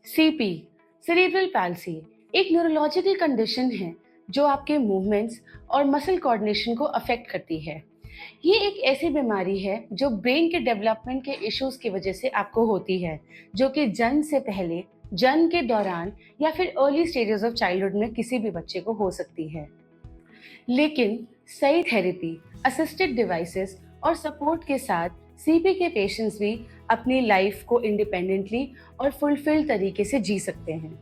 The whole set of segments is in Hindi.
सीपी, सेरेब्रल पैल्सी, एक न्यूरोलॉजिकल कंडीशन है जो आपके मूवमेंट्स और मसल कोऑर्डिनेशन को अफेक्ट करती है। ये एक ऐसी बीमारी है जो ब्रेन के डेवलपमेंट के इश्यूज की वजह से आपको होती है, जो कि जन्म से पहले, जन्म के दौरान या फिर अर्ली स्टेजेस ऑफ चाइल्डहुड में किसी भी बच्चे को हो सकती है। लेकिन सही थेरेपी, असिस्टेड डिवाइसेस और सपोर्ट के साथ सीपी के पेशेंट्स भी अपनी लाइफ को इंडिपेंडेंटली और फुलफिल तरीके से जी सकते हैं।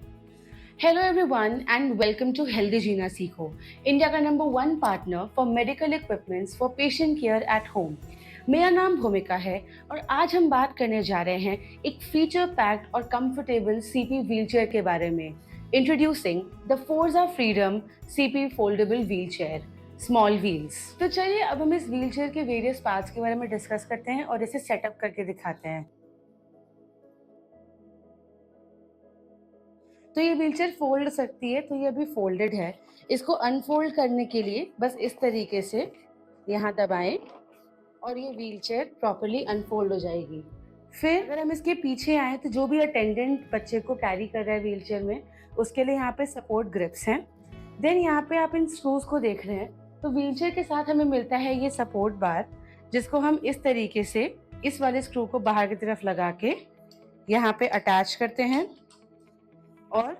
Hello everyone and welcome to healthy जीना सीखो, इंडिया का number 1 partner for medical equipments for patient care at home. मेरा नाम भूमिका है और आज हम बात करने जा रहे हैं एक फीचर पैक्ड और कंफर्टेबल सीपी व्हीलचेयर के बारे में। Introducing the Forza freedom CP foldable wheelchair, small wheels. तो चलिए अब हम इस व्हीलचेयर के वेरियस पार्ट्स के बारे में डिस्कस करते हैं और इसे सेटअप करके दिखाते हैं। तो ये व्हीलचेयर फोल्ड सकती है, तो ये अभी फोल्डेड है। इसको अनफोल्ड करने के लिए बस इस तरीके से यहाँ दबाएं और ये व्हीलचेयर प्रॉपर्ली अनफोल्ड हो जाएगी। फिर अगर हम इसके पीछे आए तो जो भी अटेंडेंट बच्चे को कैरी कर रहा है व्हीलचेयर में, उसके लिए यहाँ पे सपोर्ट ग्रिप्स हैं। देन यहाँ पे आप इन स्क्रूज को देख रहे हैं, तो व्हीलचेयर के साथ हमें मिलता है ये सपोर्ट बार, जिसको हम इस तरीके से इस वाले स्क्रू को बाहर की तरफ लगा के यहाँ पे अटैच करते हैं और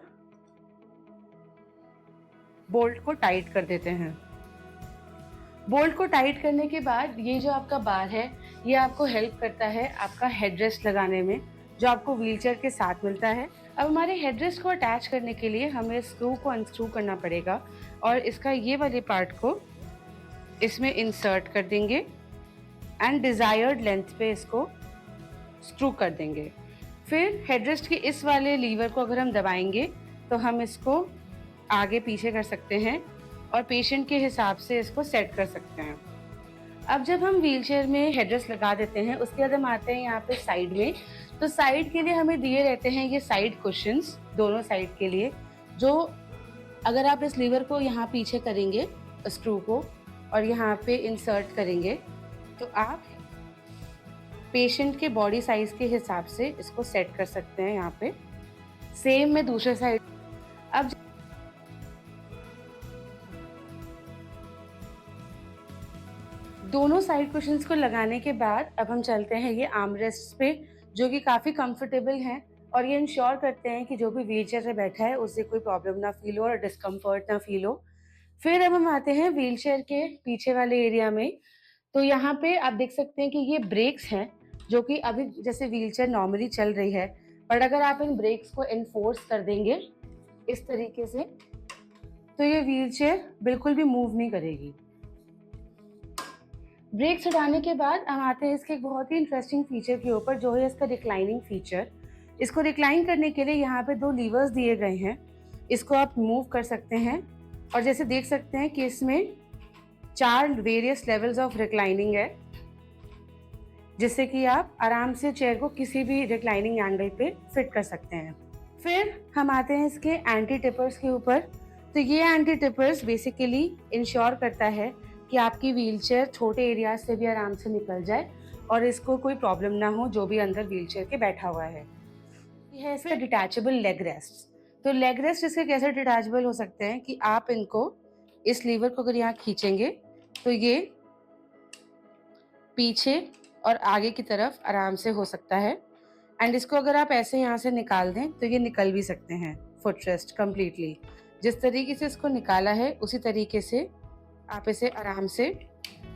बोल्ट को टाइट कर देते हैं। बोल्ट को टाइट करने के बाद ये जो आपका बार है, ये आपको हेल्प करता है आपका हेडरेस्ट लगाने में, जो आपको व्हीलचेयर के साथ मिलता है। अब हमारे हेडरेस्ट को अटैच करने के लिए हमें स्क्रू को अनस्क्रू करना पड़ेगा और इसका ये वाले पार्ट को इसमें इंसर्ट कर देंगे एंड डिजायर्ड लेंथ पे इसको स्क्रू कर देंगे। फिर हेडरेस्ट के इस वाले लीवर को अगर हम दबाएंगे तो हम इसको आगे पीछे कर सकते हैं और पेशेंट के हिसाब से इसको सेट कर सकते हैं। अब जब हम व्हीलचेयर में हेडरेस्ट लगा देते हैं, उसके बाद हम आते हैं यहाँ पे साइड में। तो साइड के लिए हमें दिए रहते हैं ये साइड कुशन्स दोनों साइड के लिए, जो अगर आप इस लीवर को यहाँ पीछे करेंगे स्क्रू को और यहाँ पे इंसर्ट करेंगे तो आप पेशेंट के बॉडी साइज के हिसाब से इसको सेट कर सकते हैं यहाँ पे। सेम में दूसरे साइड। अब दोनों साइड कुशन्स को लगाने के बाद अब हम चलते हैं ये आर्मरेस्ट पे, जो कि काफ़ी कंफर्टेबल हैं और ये इंश्योर करते हैं कि जो भी व्हीलचेयर पे बैठा है उससे कोई प्रॉब्लम ना फील हो और डिस्कम्फर्ट ना फील हो। फिर अब हम आते हैं व्हीलचेयर के पीछे वाले एरिया में। तो यहाँ पे आप देख सकते हैं कि ये ब्रेक्स हैं, जो कि अभी जैसे व्हीलचेयर नॉर्मली चल रही है, बट अगर आप इन ब्रेक्स को एनफोर्स कर देंगे इस तरीके से तो ये व्हीलचेयर बिल्कुल भी मूव नहीं करेगी। ब्रेक्स हटाने के बाद हम आते हैं इसके एक बहुत ही इंटरेस्टिंग फीचर के ऊपर, जो है इसका रिक्लाइनिंग फीचर। इसको रिक्लाइन करने के लिए यहाँ पे 2 लीवर्स दिए गए हैं, इसको आप मूव कर सकते हैं और जैसे देख सकते हैं कि इसमें 4 वेरियस लेवल्स ऑफ रिक्लाइनिंग है, जिससे कि आप आराम से चेयर को किसी भी रिक्लाइनिंग एंगल पे फिट कर सकते हैं। फिर हम आते हैं इसके एंटी टिपर्स के ऊपर। तो ये एंटी टिपर्स बेसिकली इंश्योर करता है कि आपकी व्हीलचेयर छोटे एरिया से भी आराम से निकल जाए और इसको कोई प्रॉब्लम ना हो जो भी अंदर व्हीलचेयर के बैठा हुआ है। ये है इसका डिटैचेबल लेग रेस्ट। तो लेग रेस्ट इसके कैसे डिटैचेबल हो सकते हैं कि आप इनको इस लीवर को अगर यहाँ खींचेंगे तो ये पीछे और आगे की तरफ आराम से हो सकता है एंड इसको अगर आप ऐसे यहाँ से निकाल दें तो ये निकल भी सकते हैं फुट रेस्ट कंप्लीटली। जिस तरीके से इसको निकाला है उसी तरीके से आप इसे आराम से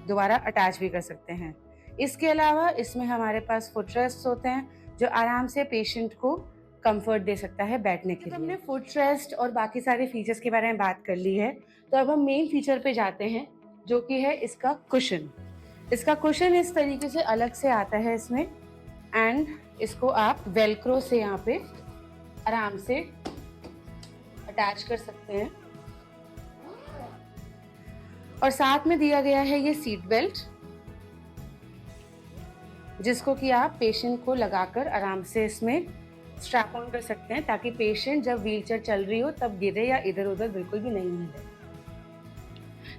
दोबारा अटैच भी कर सकते हैं। इसके अलावा इसमें हमारे पास फुट रेस्ट होते हैं जो आराम से पेशेंट को कंफर्ट दे सकता है बैठने के लिए। हमने फुट रेस्ट और बाकी सारे फीचर्स के बारे में बात कर ली है, तो अब हम मेन फीचर पे जाते हैं, जो कि है इसका कुशन। इसका कुशन इस तरीके से अलग से आता है इसमें एंड इसको आप वेलक्रो से यहाँ पे आराम से अटैच कर सकते हैं और साथ में दिया गया है ये सीट बेल्ट, जिसको कि आप पेशेंट को लगाकर आराम से इसमें स्ट्रैप ऑन कर सकते हैं, ताकि पेशेंट जब व्हीलचेयर चल रही हो तब गिरे या इधर उधर बिल्कुल भी नहीं हिले।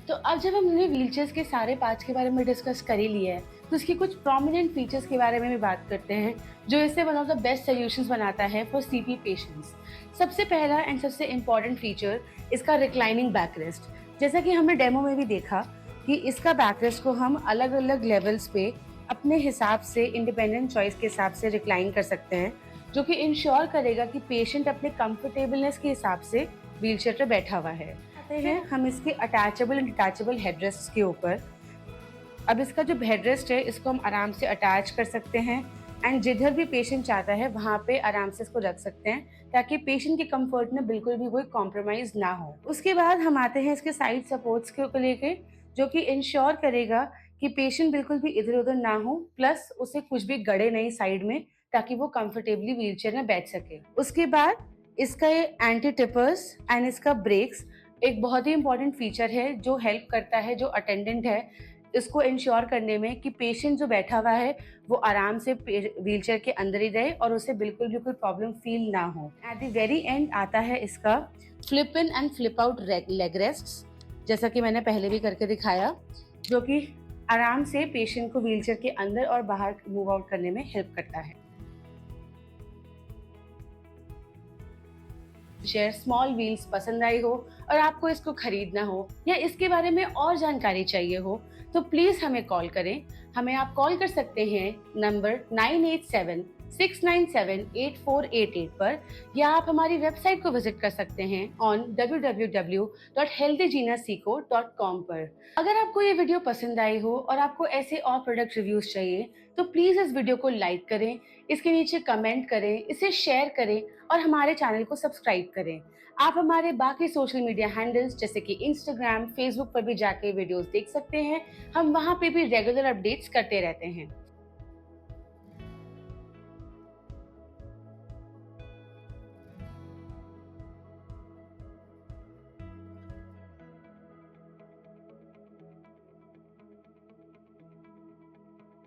तो अब जब हमने व्हीलचेयर्स के सारे पार्ट्स के बारे में डिस्कस कर ही लिया है, तो इसकी कुछ प्रोमिनेंट फीचर्स के बारे में भी बात करते हैं, जो इसे one of the best solutions बनाता है फॉर सीपी पेशेंट्स। सबसे पहला एंड सबसे इम्पॉर्टेंट फीचर इसका रिक्लाइनिंग बैकरेस्ट। जैसा कि हमने डेमो में भी देखा कि इसका बैकरेस्ट को हम अलग अलग लेवल्स पे अपने हिसाब से इंडिपेंडेंट चॉइस के हिसाब से रिक्लाइन कर सकते हैं, जो कि इंश्योर करेगा कि पेशेंट अपने कंफर्टेबलनेस के हिसाब से व्हीलचेयर पे बैठा हुआ है। आते हैं हम इसके अटैचेबल एंड डिटैचेबल हेडरेस्ट के ऊपर। अब इसका जो हेडरेस्ट है इसको हम आराम से अटैच कर सकते हैं एंड जिधर भी पेशेंट चाहता है वहाँ पे आराम से इसको रख सकते हैं, ताकि पेशेंट के कंफर्ट में बिल्कुल भी कोई कॉम्प्रोमाइज ना हो। उसके बाद हम आते हैं इसके साइड सपोर्ट्स के लेके, जो कि इंश्योर करेगा कि पेशेंट बिल्कुल भी इधर उधर ना हो, प्लस उसे कुछ भी गड़े नहीं साइड में, ताकि वो कंफर्टेबली व्हीलचेयर में बैठ सके। उसके बाद इसका ये एंटी टिपर्स एंड इसका ब्रेक्स एक बहुत ही इंपॉर्टेंट फीचर है, जो हेल्प करता है जो अटेंडेंट है इसको इंश्योर करने में कि पेशेंट जो बैठा हुआ है वो आराम से व्हीलचेयर के अंदर ही रहे और उसे बिल्कुल भी कोई प्रॉब्लम फील ना हो। एट द वेरी एंड आता है इसका flip in and flip out leg rests, जैसा कि मैंने पहले भी करके दिखाया, जो कि आराम से पेशेंट को व्हीलचेयर के अंदर और बाहर मूव आउट करने में हेल्प करता है। शेयर स्मॉल व्हील्स पसंद आई हो और आपको इसको खरीदना हो या इसके बारे में और जानकारी चाहिए हो, तो प्लीज हमें कॉल करें। हमें आप कॉल कर सकते हैं नंबर 9876978488 पर, या आप हमारी वेबसाइट को विजिट कर सकते हैं ऑन www.healthygenaseco.com पर। अगर आपको ये वीडियो पसंद आई हो और आपको ऐसे और प्रोडक्ट रिव्यूज चाहिए, तो प्लीज इस वीडियो को लाइक करें, इसके नीचे कमेंट करें, इसे शेयर करें और हमारे चैनल को सब्सक्राइब करें। आप हमारे बाकी सोशल मीडिया हैंडल्स जैसे कि इंस्टाग्राम, फेसबुक पर भी जाके वीडियोस देख सकते हैं। हम वहाँ पे भी रेगुलर अपडेट्स करते रहते हैं।